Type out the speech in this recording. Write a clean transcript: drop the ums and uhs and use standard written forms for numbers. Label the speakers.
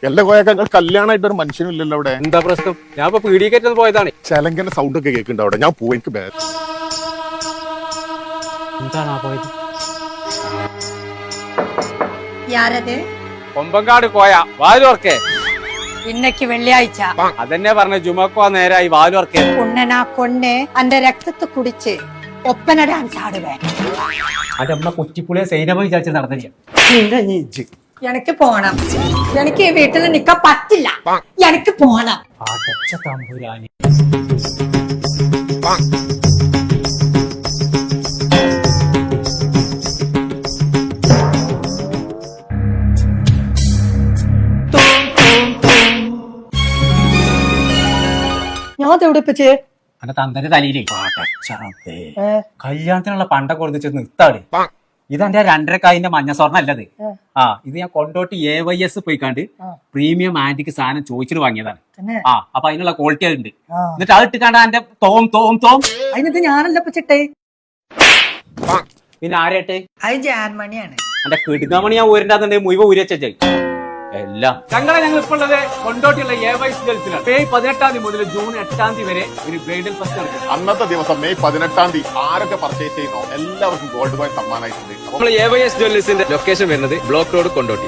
Speaker 1: എല്ലാ കോയക്ക കല്യാണമായിട്ട് ഒരു മനുഷ്യനും ഇല്ലല്ലോ അവിടെ.
Speaker 2: എന്താ പ്രശ്നം? ഞാൻ ഇപ്പൊ പീഡിയക്കേറ്റ് പോയതാണ്.
Speaker 1: ചെലങ്കന്റെ സൗണ്ട് ഒക്കെ കേൾക്കുന്നുണ്ട് അവിടെ. ഞാൻ പോവും, എനിക്ക് ബാഗ്.
Speaker 2: എന്താണ് പോയത്?
Speaker 3: യാരത്?
Speaker 2: കൊമ്പങ്കാട് കോയ വാലുവർക്കേ.
Speaker 3: ഇന്നക്ക് വെള്ളിയാഴ്ച.
Speaker 2: അതെന്നെ പറഞ്ഞ ജുമക്കോ നേരായി വാലുവർക്കേ.
Speaker 3: ഉണ്ണനാ കൊണ്ണ് അന്റെ രക്തത്തെ കുടിച്ച് ഒപ്പന ഡാൻസ് ആടുവേ.
Speaker 2: അത് നമ്മളെ കുറ്റിപ്പുളിയെ സൈനമ വിചാരിച്ച് നടന്നില്ല.
Speaker 3: എനിക്ക് പോണം. എനിക്ക് ഈ വീട്ടിൽ നിക്കാൻ പറ്റില്ല. എനിക്ക് പോണം.
Speaker 2: അടച്ച തമ്പുരാനി.
Speaker 3: ഞാൻ തെവിടിപ്പിച്ച്
Speaker 2: അന്റെ തന്തന്റെ തലയിലേ കല്യാണത്തിനുള്ള പണ്ടൊക്കെ കൊടുത്ത് നിർത്താട്. ഇത് എന്റെ 2.5 മഞ്ഞ സ്വർണ്ണം അല്ലത്. ഇത് ഞാൻ കൊണ്ടോട്ട് AYS പോയിക്കാണ്ട് പ്രീമിയം ആന്റിക്ക് സാധനം ചോദിച്ചിട്ട് വാങ്ങിയതാണ്. അപ്പൊ അതിനുള്ള ക്വാളിറ്റി ഉണ്ട്. എന്നിട്ട് അത് ഇട്ടിക്കാണ്ട് എന്റെ തോം
Speaker 3: അതിനത് ഞാനല്ല പച്ചിട്ടേ.
Speaker 2: പിന്നെ ആരേട്ടെ?
Speaker 3: അത് ജാൻമണിയാണ്.
Speaker 2: എന്റെ കിടുങ്ങാമണി ഞാൻ ഊരിണ്ടാകുന്നുണ്ടെങ്കിൽ മുഴുവൻ ഊരിച്ചായി എല്ലാം. ഞങ്ങൾ ഇപ്പോൾ ഉള്ളത് കൊണ്ടോട്ടിയുള്ള AYS ജ്വൽസിലാണ്. മെയ് 18 മുതൽ ജൂൺ 8 വരെ ഒരു ബ്രൈഡൽ ഫെസ്റ്റ് നടക്കും.
Speaker 1: അന്നത്തെ ദിവസം മെയ് 18 ആരൊക്കെ പർച്ചേസ് ചെയ്യുന്നോ എല്ലാവർക്കും ഗോൾഡ് കോയിൻ സമ്മാനമായിട്ടുണ്ട്.
Speaker 4: നമ്മൾ AYS ജ്വല്ലേഴ്സിന്റെ ലൊക്കേഷൻ വരുന്നത് ബ്ലോക്ക് റോഡ് കൊണ്ടോട്ടി.